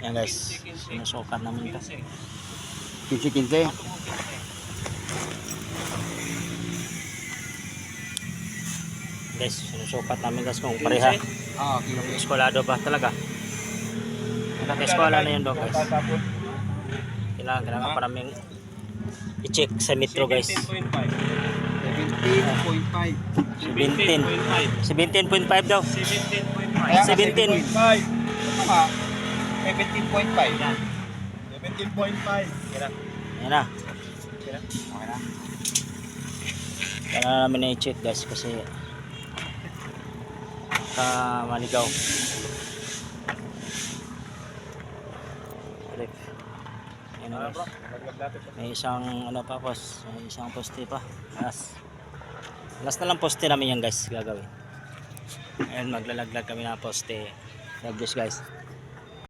Yan guys, sinusukat namin ito. 15-15. Guys, sinusukat namin guys kung pareha. Eskwalado ba talaga? Naka-eskwala na yun daw guys. Kailangan pa namin i-check sa metro guys. 17.5. 17.5 daw. 17. 17.5. Yan. 17.5. Yan na. Okay na. Kailangan namin na i-check guys kasi maligaw. Yan na guys. May isang ano pa boss, may isang poste pa. Last na lang poste namin yan guys gagawin. Ayun, maglalaglag kami ng poste. God bless guys.